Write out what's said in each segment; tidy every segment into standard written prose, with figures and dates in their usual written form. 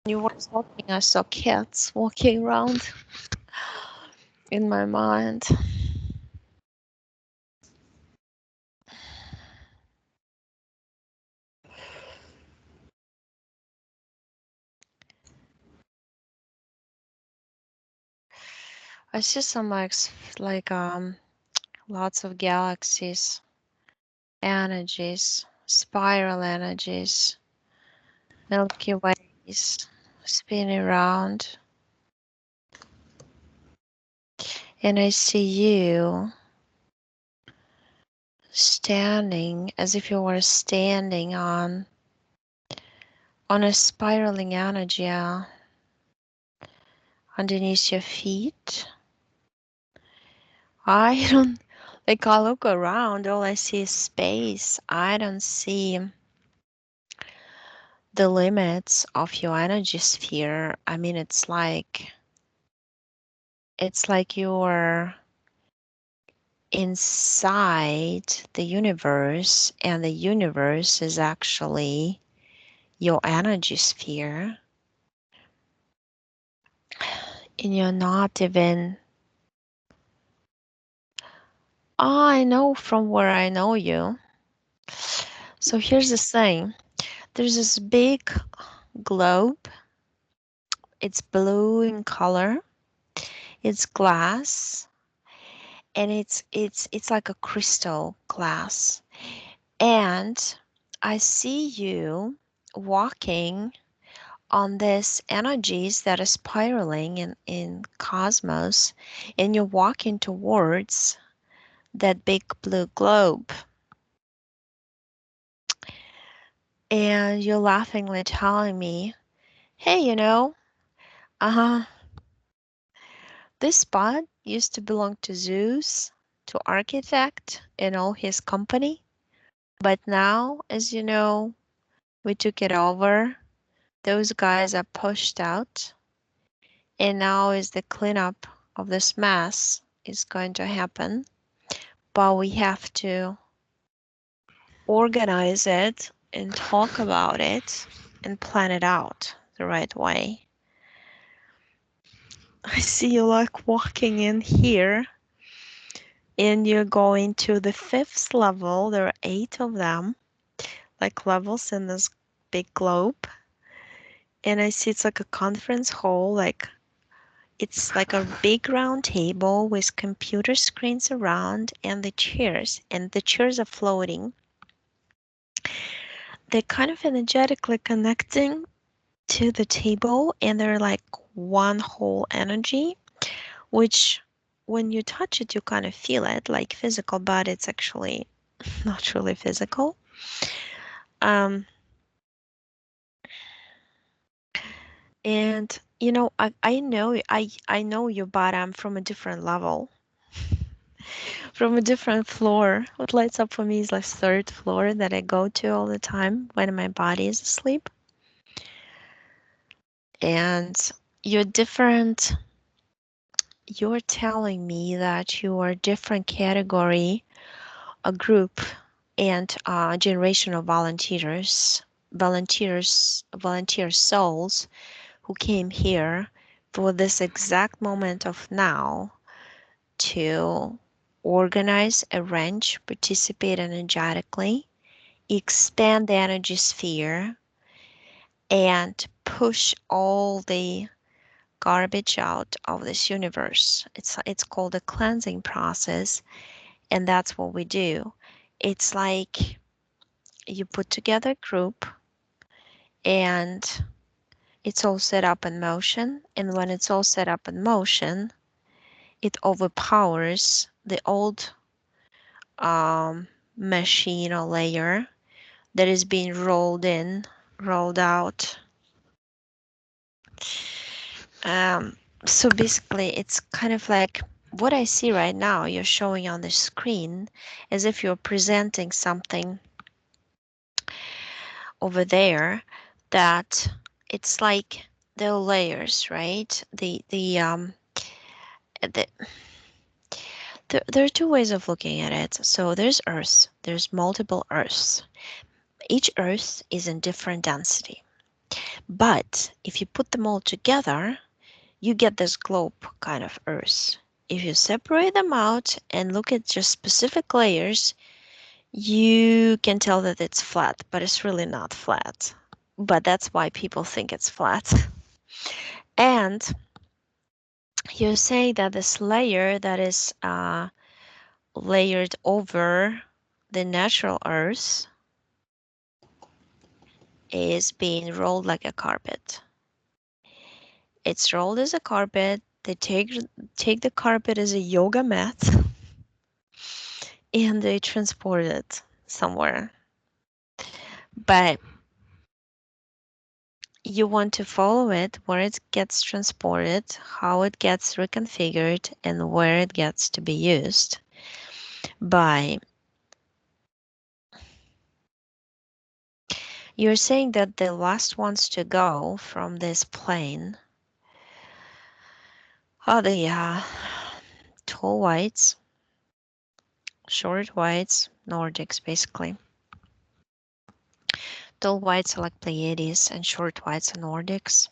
You were talking, I saw cats walking around in my mind. I see some like lots of galaxies, energies, spiral energies, Milky Ways spinning around. And I see you standing as if you were standing on a spiraling energy underneath your feet. I don't like I look around, all I see is space. I don't see the limits of your energy sphere. I mean, it's like you're inside the universe, and the universe is actually your energy sphere, and you're not even. I know from where I know you. So here's the thing. There's this big globe. It's blue in color. It's glass, and it's like a crystal glass. And I see you walking on this energies that are spiraling in cosmos, and you're walking towards that big blue globe. And you're laughingly telling me, hey, uh-huh, this spot used to belong to Zeus, to Architect and all his company. But now, as you know, we took it over. Those guys are pushed out. And now is the cleanup of this mess is going to happen. But we have to organize it and talk about it and plan it out the right way. I see you like walking in here, and you're going to the 5th level. There are 8 of them, like levels in this big globe. And I see it's like a conference hall, like it's like a big round table with computer screens around, and the chairs are floating. They're kind of energetically connecting to the table, and they're like one whole energy, which when you touch it, you kind of feel it like physical, but it's actually not really physical. Um, and I know you, but I'm from a different level, from a different floor. What lights up for me is like 3rd floor that I go to all the time when my body is asleep. And you're different. You're telling me that you are a different category, a group, and a generation of volunteer souls who came here for this exact moment of now to organize, arrange, participate energetically, expand the energy sphere, and push all the garbage out of this universe. It's called a cleansing process, and that's what we do. It's like you put together a group, and it's all set up in motion, and when it's all set up in motion, it overpowers the old machine or layer that is being rolled out. So basically, it's kind of like what I see right now, you're showing on the screen, as if you're presenting something over there, that it's like the layers, right? There are 2 ways of looking at it. So there's Earth, there's multiple Earths. Each Earth is in different density. But if you put them all together, you get this globe kind of Earth. If you separate them out and look at just specific layers, you can tell that it's flat, but it's really not flat. But that's why people think it's flat. And you say that this layer that is layered over the natural Earth is being rolled like a carpet. It's rolled as a carpet. They take the carpet as a yoga mat and they transport it somewhere. But you want to follow it, where it gets transported, how it gets reconfigured, and where it gets to be used by. You're saying that the last ones to go from this plane are the tall whites, short whites, Nordics basically. Tall whites are like Pleiades and short whites are Nordics.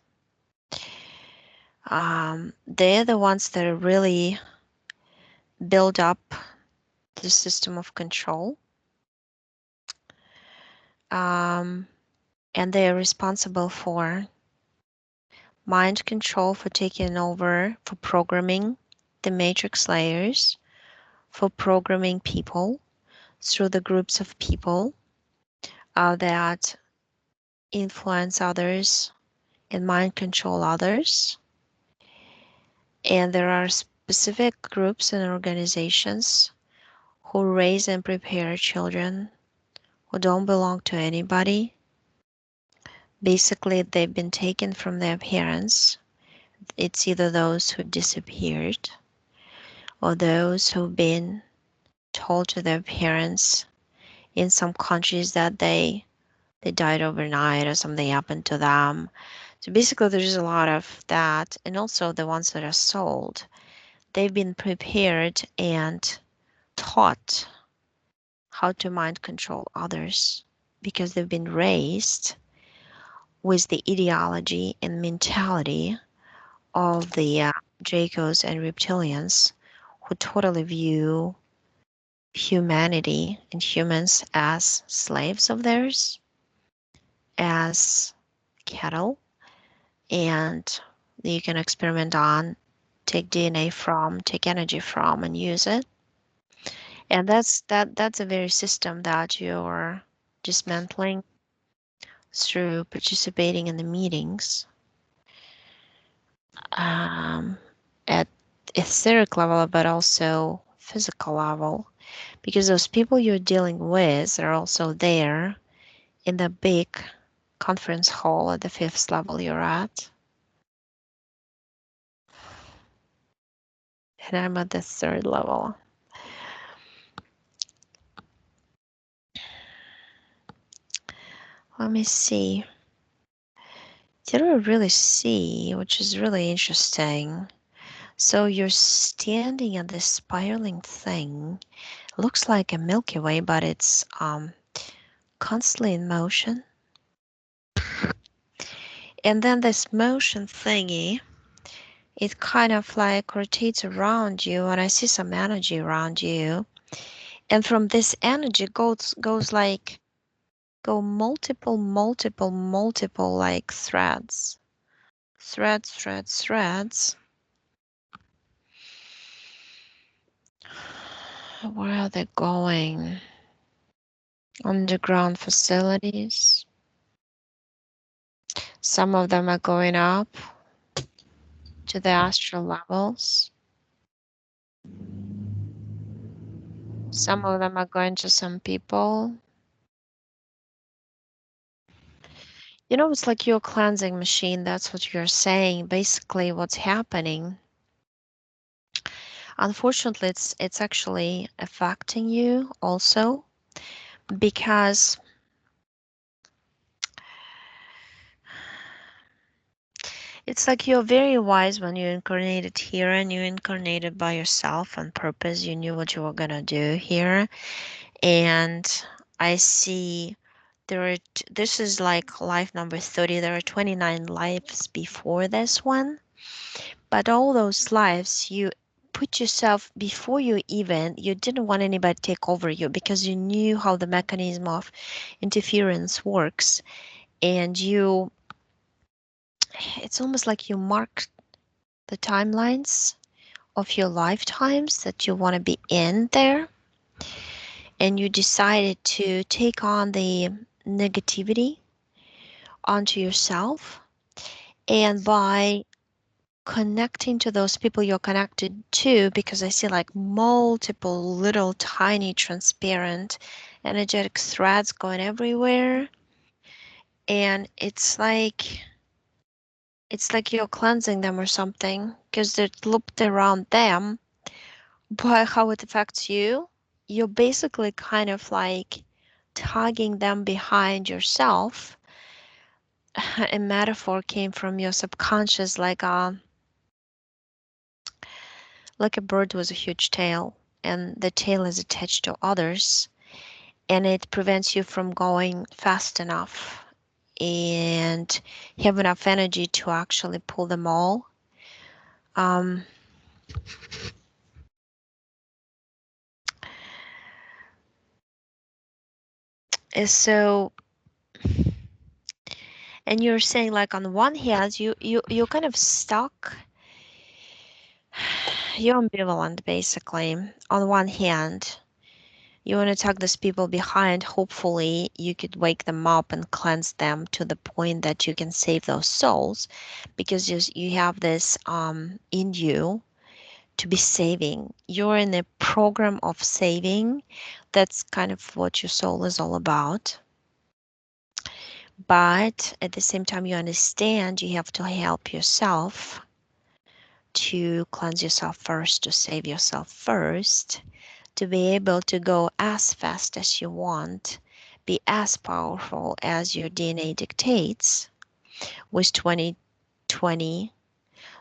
They're the ones that are really build up the system of control. And they are responsible for mind control, for taking over, for programming the matrix layers, for programming people through the groups of people that influence others and mind control others. And there are specific groups and organizations who raise and prepare children who don't belong to anybody. Basically, they've been taken from their parents. It's either those who disappeared or those who've been told to their parents in some countries that they died overnight or something happened to them. So basically, there's a lot of that. And also the ones that are sold, they've been prepared and taught how to mind control others because they've been raised with the ideology and mentality of the Dracos and reptilians who totally view humanity and humans as slaves of theirs, as cattle, and you can experiment on, take DNA from, take energy from, and use it. And that's a very system that you're dismantling through participating in the meetings at etheric level, but also physical level, because those people you're dealing with are also there in the big conference hall at the 5th level you're at. And I'm at the 3rd level. Let me see. Did I really see, which is really interesting. So you're standing at this spiraling thing. Looks like a Milky Way, but it's constantly in motion. And then this motion thingy, it kind of like rotates around you, and I see some energy around you. And from this energy goes like multiple like threads. Threads. Where are they going? Underground facilities. Some of them are going up to the astral levels. Some of them are going to some people. You know, it's like your cleansing machine. That's what you're saying. Basically, what's happening. Unfortunately, it's actually affecting you also because it's like you're very wise when you incarnated here and you incarnated by yourself on purpose. You knew what you were gonna do here. And I see this is like life number 30. There are 29 lives before this one. But all those lives, you put yourself before you didn't want anybody to take over you because you knew how the mechanism of interference works. And it's almost like you mark the timelines of your lifetimes that you want to be in there. And you decided to take on the negativity onto yourself. And by connecting to those people you're connected to, because I see like multiple little tiny transparent energetic threads going everywhere, and it's like you're cleansing them or something because they're looped around them. But how it affects you, you're basically kind of like tugging them behind yourself. A metaphor came from your subconscious, like a bird with a huge tail, and the tail is attached to others, and it prevents you from going fast enough and have enough energy to actually pull them all. Um, so, and you're saying like on the one hand, you're kind of stuck. You're ambivalent basically. On one hand, you want to tug these people behind. Hopefully, you could wake them up and cleanse them to the point that you can save those souls, because you have this in you to be saving. You're in a program of saving. That's kind of what your soul is all about. But at the same time, you understand you have to help yourself to cleanse yourself first, to save yourself first, to be able to go as fast as you want, be as powerful as your DNA dictates with 2020.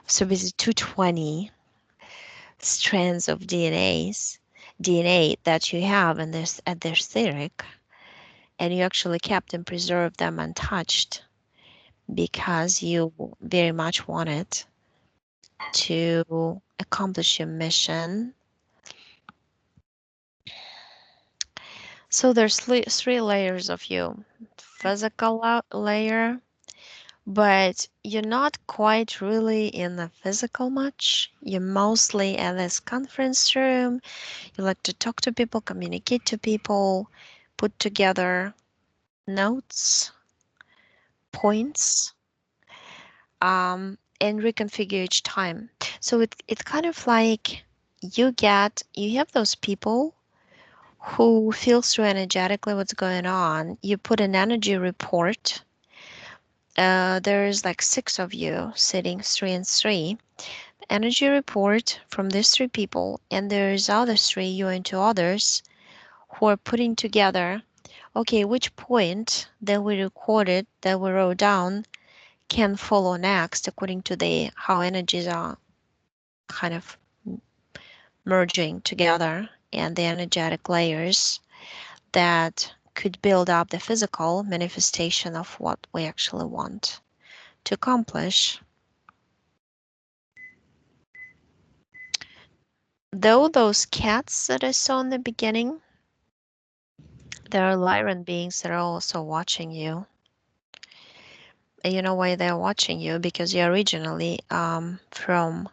So basically 220 strands of DNA that you have in this at their etheric, and you actually kept and preserved them untouched because you very much wanted to accomplish your mission. So there's three layers of you. Physical layer, but you're not quite really in the physical much. You're mostly in this conference room. You like to talk to people, communicate to people, put together notes, points, and reconfigure each time. So it's kind of like you have those people who feel through energetically what's going on. You put an energy report. There's like 6 of you sitting 3 and 3. Energy report from these 3 people, and there's other 3, you and 2 others, who are putting together, okay, which point that we recorded, that we wrote down, can follow next according to the how energies are kind of merging together, and the energetic layers that could build up the physical manifestation of what we actually want to accomplish. Though those cats that I saw in the beginning, there are Lyran beings that are also watching you. And you know why they're watching you? Because you're originally from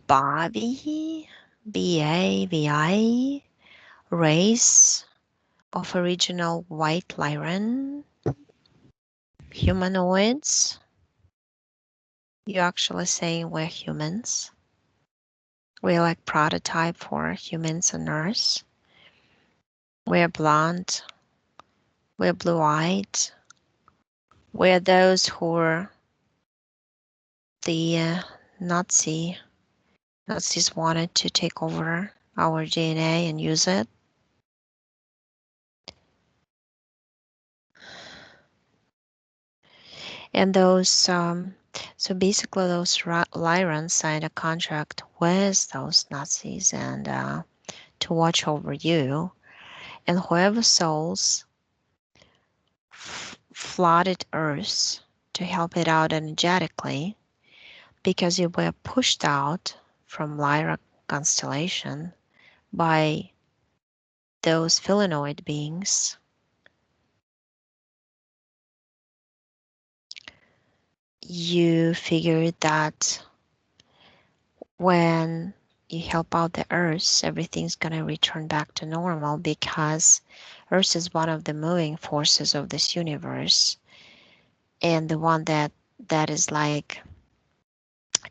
Bavi, Bavi, race of original white Lyran humanoids. You're actually saying we're humans. We're like prototype for humans on Earth. We're blonde. We're blue-eyed. We're those who are the Nazis wanted to take over our DNA and use it. And those, so basically those Lyrans signed a contract with those Nazis and to watch over you. And whoever souls flooded Earth to help it out energetically because you were pushed out from Lyra constellation by those humanoid beings. You figured that when you help out the Earth, everything's gonna return back to normal because Earth is one of the moving forces of this universe and the one that is like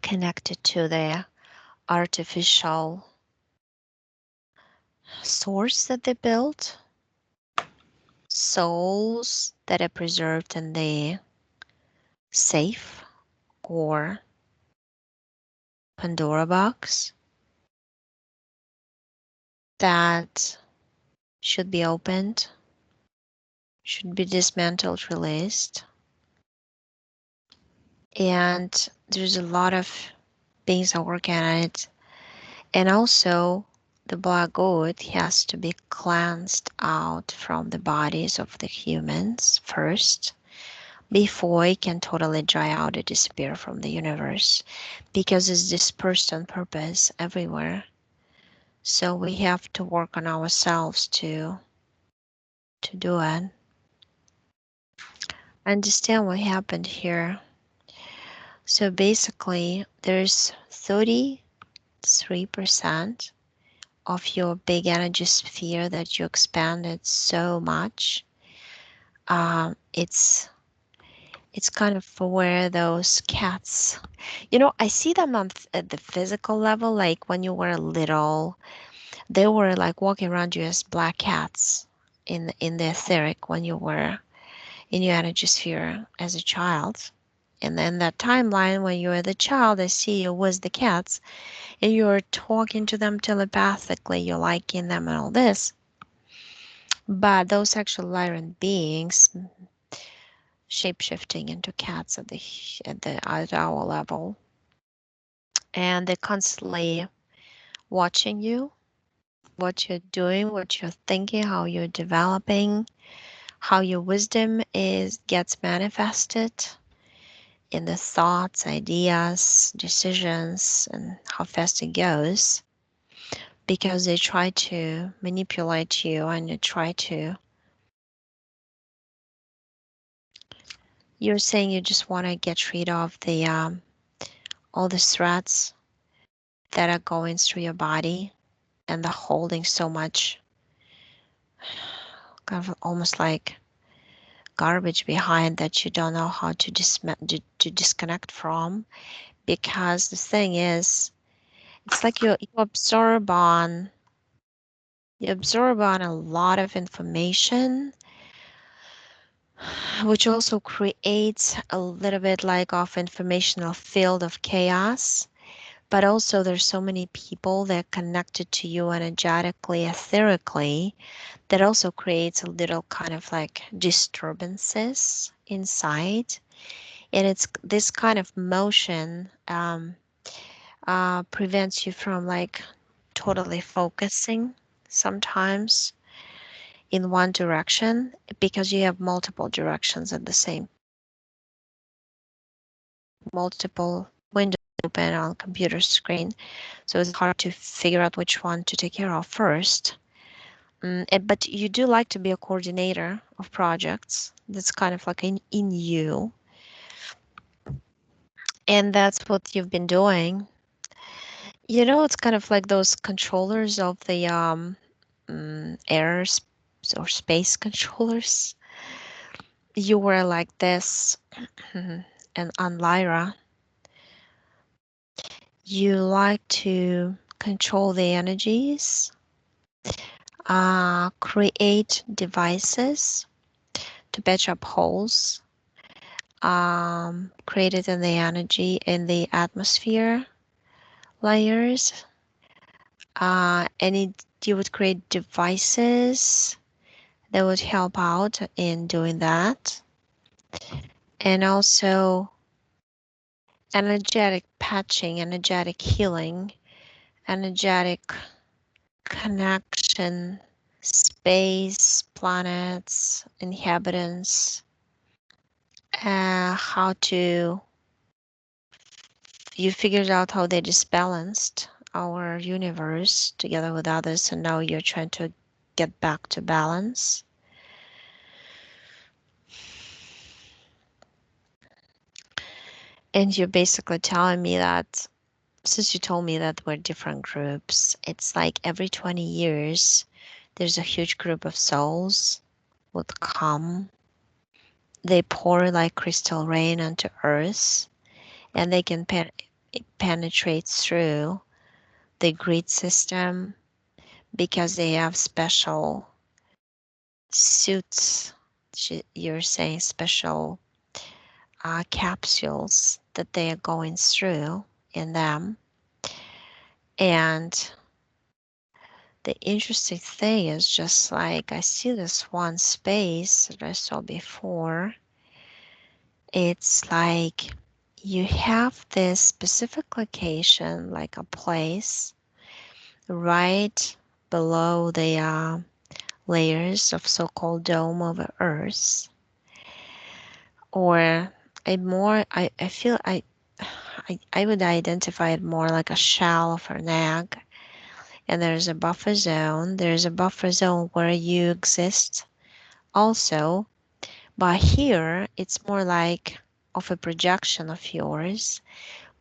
connected to the artificial source that they built, souls that are preserved in the safe or Pandora box that should be opened, should be dismantled, released. And there's a lot of beings that work on it. And also, the black gold has to be cleansed out from the bodies of the humans first before it can totally dry out or disappear from the universe because it's dispersed on purpose everywhere. So we have to work on ourselves to do it. Understand what happened here. So basically, there's 33% of your big energy sphere that you expanded so much. It's kind of for where those cats, I see them at the physical level, like when you were little, they were like walking around you as black cats in the etheric when you were in your energy sphere as a child. And then that timeline when you were the child, I see you was the cats, and you're talking to them telepathically, you're liking them and all this. But those actual Lyran beings shape-shifting into cats at our level, and they're constantly watching you, what you're doing, what you're thinking, how you're developing, how your wisdom gets manifested in the thoughts, ideas, decisions, and how fast it goes, because they try to manipulate you and they try to. You're saying you just want to get rid of the all the threats that are going through your body and the holding so much, kind of almost like garbage behind that you don't know how to disconnect from. Because the thing is, it's like you absorb on a lot of information, which also creates a little bit like of informational field of chaos. But also there's so many people that are connected to you energetically, etherically, that also creates a little kind of like disturbances inside. And it's this kind of motion prevents you from like totally focusing sometimes in one direction because you have multiple directions at the same, multiple windows open on computer screen. So it's hard to figure out which one to take care of first. But you do like to be a coordinator of projects. That's kind of like in you. And that's what you've been doing. It's kind of like those controllers of the air or space controllers. You were like this, and on Lyra, you like to control the energies, create devices to patch up holes created in the energy in the atmosphere layers. You would create devices that would help out in doing that. And also energetic patching, energetic healing, energetic connection, space, planets, inhabitants, how to you figured out how they disbalanced our universe together with others, and now you're trying to get back to balance. And you're basically telling me that since you told me that we're different groups, it's like every 20 years there's a huge group of souls would come. They pour like crystal rain onto earth, and they can penetrate through the grid system because they have special suits. You're saying special capsules that they are going through in them. And the interesting thing is just like I see this one space that I saw before. It's like you have this specific location, like a place right below the layers of so-called dome of Earth, or a more I feel I would identify it more like a shell of an egg, and there's a buffer zone. There's a buffer zone where you exist also, but here it's more like of a projection of yours,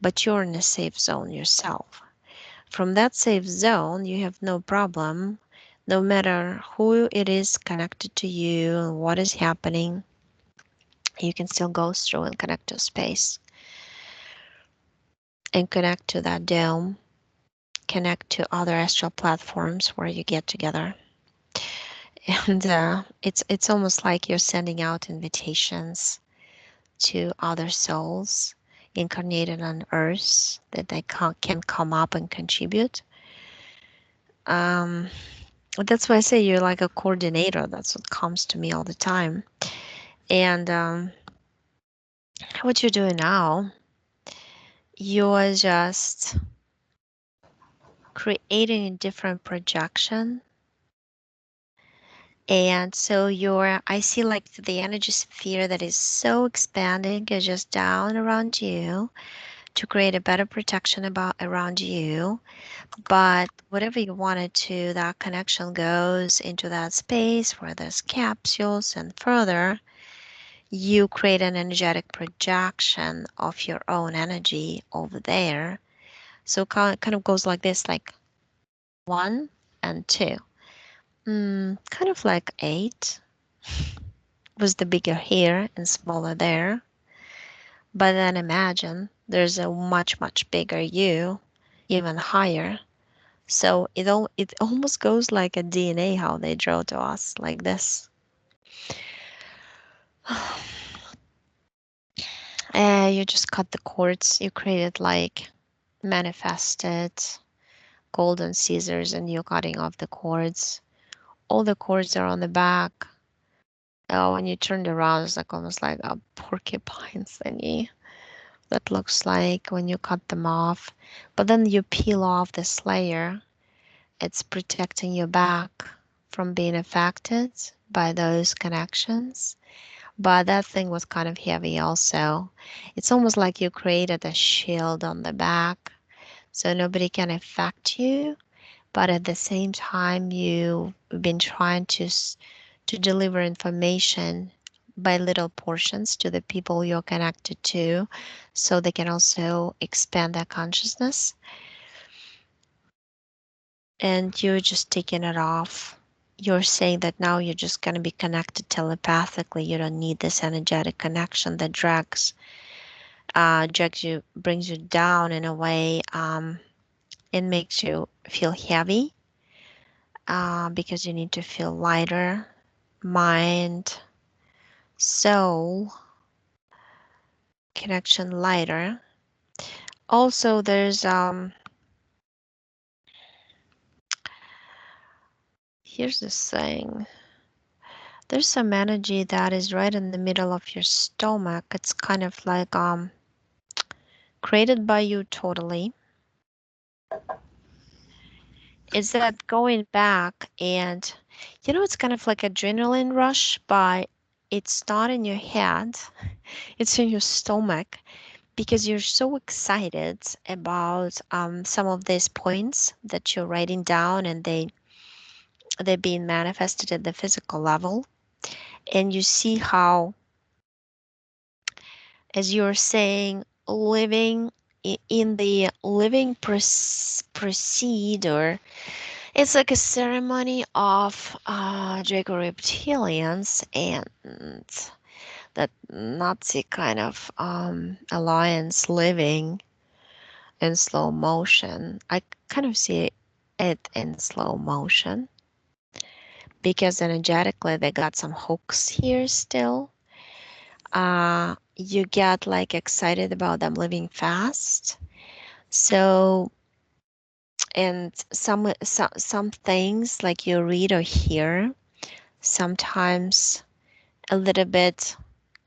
but you're in a safe zone yourself. From that safe zone, you have no problem, no matter who it is connected to you and what is happening, you can still go through and connect to space and connect to that dome, connect to other astral platforms where you get together. And it's almost like you're sending out invitations to other souls incarnated on Earth that they can come up and contribute. Um, that's why I say you're like a coordinator. That's what comes to me all the time. And what you're doing now, you're just creating a different projection. And so I see like the energy sphere that is so expanding is just down around you to create a better protection around you. But whatever you wanted to, that connection goes into that space where there's capsules, and further, you create an energetic projection of your own energy over there. So it kind of goes like this, like 1 and 2. Kind of like 8 was the bigger here and smaller there. But then imagine there's a much, much bigger you, even higher. So it almost goes like a DNA how they draw to us like this. And you just cut the cords. You created like manifested golden scissors, and you're cutting off the cords. All the cords are on the back. Oh, when you turned around, it's like almost like a porcupine thingy. That looks like when you cut them off. But then you peel off this layer. It's protecting your back from being affected by those connections. But that thing was kind of heavy also. It's almost like you created a shield on the back so nobody can affect you. But at the same time, you've been trying to deliver information by little portions to the people you're connected to so they can also expand their consciousness. And you're just taking it off. You're saying that now you're just going to be connected telepathically. You don't need this energetic connection that drags you, brings you down in a way. It makes you feel heavy because you need to feel lighter, mind, soul, connection lighter. Also, here's this thing. There's some energy that is right in the middle of your stomach. It's kind of like created by you totally. Is that going back, and it's kind of like adrenaline rush, but it's not in your head. It's in your stomach because you're so excited about some of these points that you're writing down, and they're being manifested at the physical level. And you see how, as you're saying, living in the living proceed, or it's like a ceremony of Draco reptilians and that Nazi kind of alliance living in slow motion. I kind of see it in slow motion because energetically they got some hooks here still. You get like excited about them living fast. So, and some things like you read or hear sometimes a little bit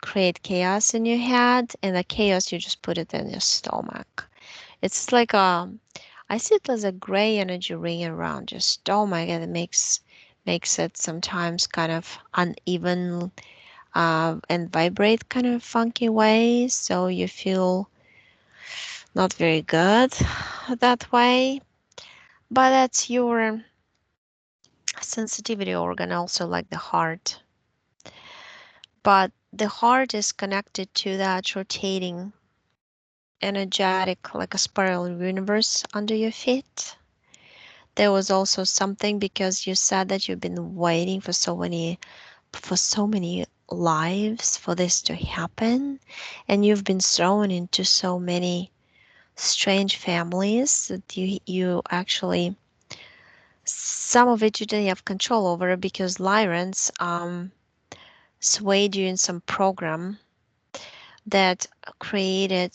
create chaos in your head, and the chaos you just put it in your stomach. It's like I see it as a gray energy ring around your stomach, and it makes it sometimes kind of uneven and vibrate kind of funky ways, so you feel not very good that way. But that's your sensitivity organ, also like the heart. But the heart is connected to that rotating energetic, like a spiral universe under your feet. There was also something because you said that you've been waiting for so many lives for this to happen, and you've been thrown into so many strange families that you actually, some of it you didn't have control over because Lyrans swayed you in some program that created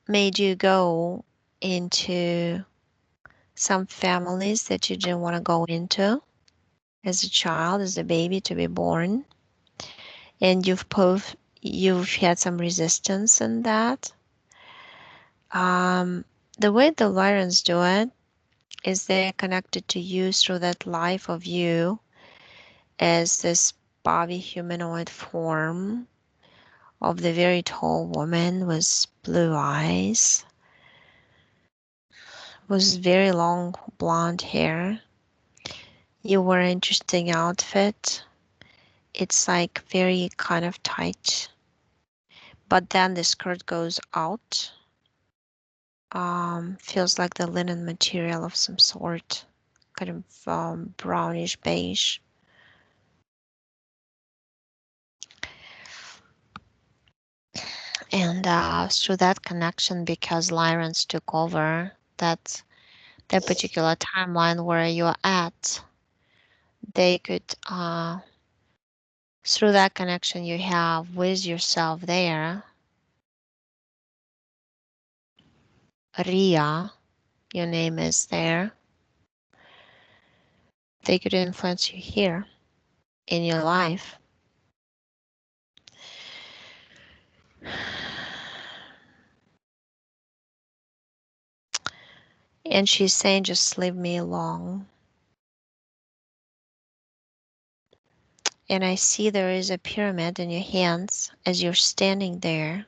made you go into some families that you didn't want to go into as a child, as a baby to be born, and you've had some resistance in that. Um, the way the Lyrans do it is they're connected to you through that life of you as this Bavi humanoid form of the very tall woman with blue eyes, with very long blonde hair. You wear an interesting outfit. It's like very kind of tight, but then the skirt goes out. Feels like the linen material of some sort, kind of brownish beige. And through that connection, because Lyrans took over that particular timeline where you're at, they could, through that connection you have with yourself there, Ria, your name is there, they could influence you here in your life. And she's saying, just leave me alone. And I see there is a pyramid in your hands as you're standing there.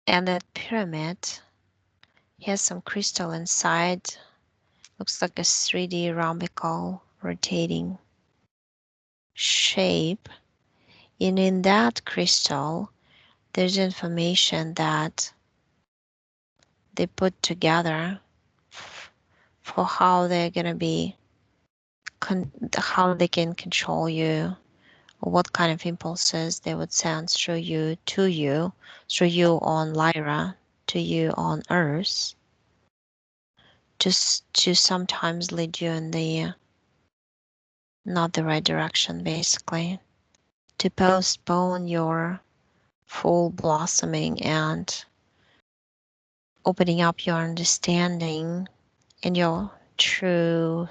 And that pyramid has some crystal inside. Looks like a 3D rhombical rotating shape. And in that crystal, there's information that they put together for how they're going to be, how they can control you, or what kind of impulses they would send through through you on Lyra, to you on Earth, just to sometimes lead you in the not the right direction, basically, to postpone your full blossoming and opening up your understanding and your true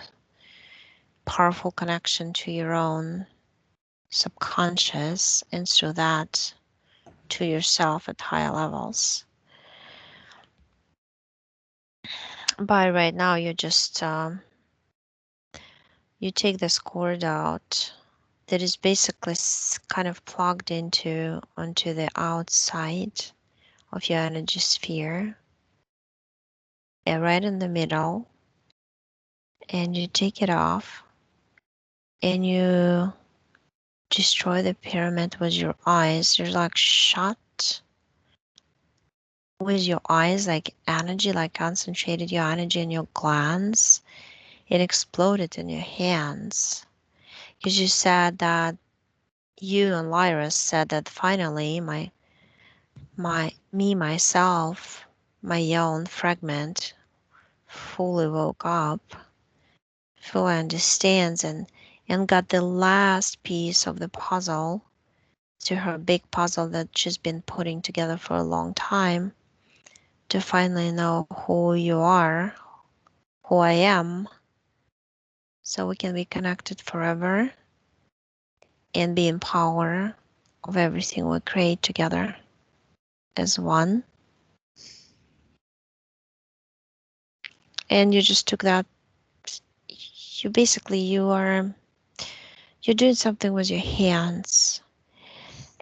powerful connection to your own subconscious, and through that to yourself at higher levels. By right now, you just you take this cord out that is basically kind of plugged onto the outside of your energy sphere, right in the middle, and you take it off and you destroy the pyramid with your eyes. You're like shut with your eyes, like energy, like concentrated your energy in your glands. It exploded in your hands because you said that you and Lyra said that finally myself, my own fragment fully woke up, fully understands and got the last piece of the puzzle to her big puzzle that she's been putting together for a long time to finally know who you are, who I am, so we can be connected forever and be in power of everything we create together as one. And you just took that, you basically, you're doing something with your hands.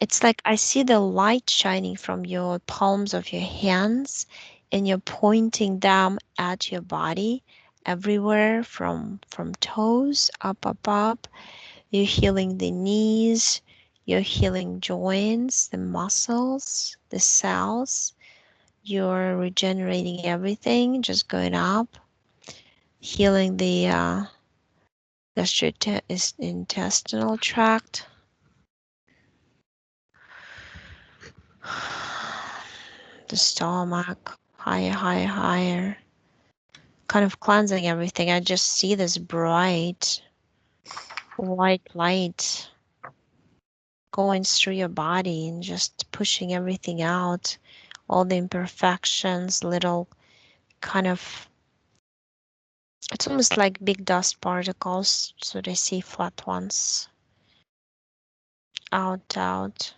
It's like I see the light shining from your palms of your hands and you're pointing them at your body everywhere from toes up. You're healing the knees, you're healing joints, the muscles, the cells. You're regenerating everything, just going up, healing the gastrointestinal tract. The stomach, higher, kind of cleansing everything. I just see this bright white light going through your body and just pushing everything out, all the imperfections, little kind of, it's almost like big dust particles, so they see flat ones, out.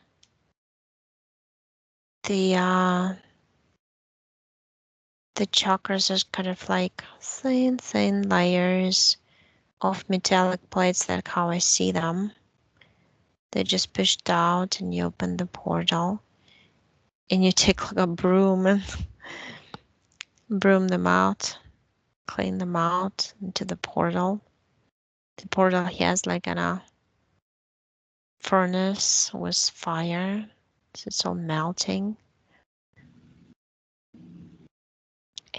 The chakras are kind of like thin layers of metallic plates. That's how I see them. They just pushed out and you open the portal and you take like a broom and broom them out, clean them out into the portal. The portal has like a furnace with fire, so it's all melting.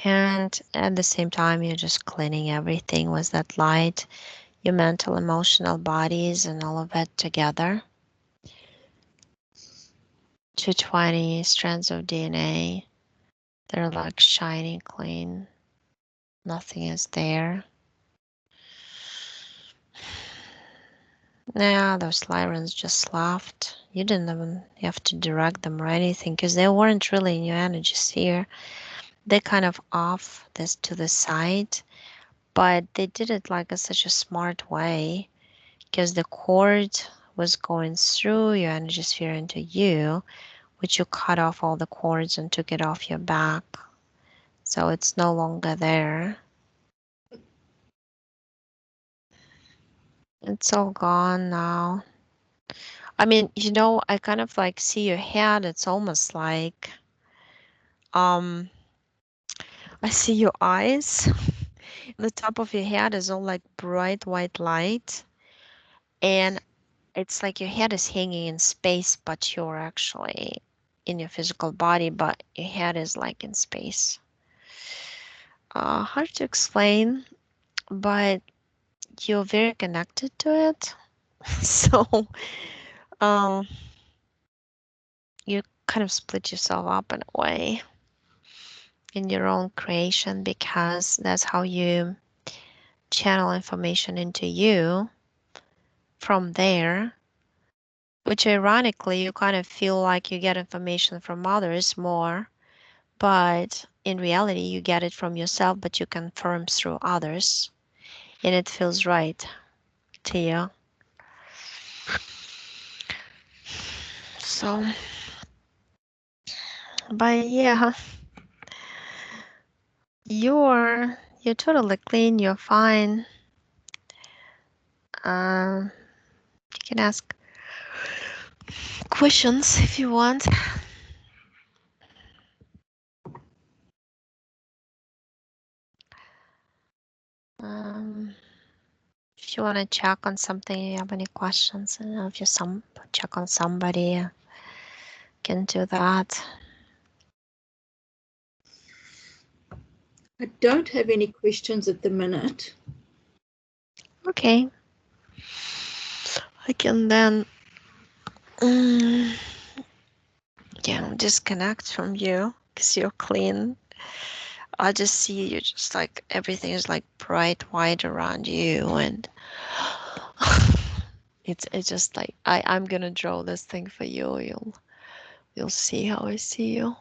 And at the same time, you're just cleaning everything with that light, your mental, emotional bodies, and all of it together. 220 strands of DNA. They're like shiny, clean. Nothing is there. Nah, those Lyrans just laughed. You didn't even have to direct them or anything because they weren't really in your energy sphere. They kind of off this to the side, but they did it like in such a smart way because the cord was going through your energy sphere into you, which you cut off all the cords and took it off your back. So it's no longer there. It's all gone now. I mean, I kind of like see your head. It's almost like, I see your eyes. The top of your head is all like bright white light. And it's like your head is hanging in space, but you're actually in your physical body, but your head is like in space. Hard to explain, but you're very connected to it. So, um, you kind of split yourself up in a way in your own creation because that's how you channel information into you from there, which ironically you kind of feel like you get information from others more, but in reality you get it from yourself, but you confirm through others and it feels right to you. So, but yeah, you're totally clean, you're fine. You can ask questions if you want. If you want to check on something, you have any questions, and if you check on somebody, you can do that. I don't have any questions at the minute. Okay. I can then disconnect from you because you're clean. I just see you just like everything is like bright white around you, and it's just like I'm gonna draw this thing for you. You'll see how I see you.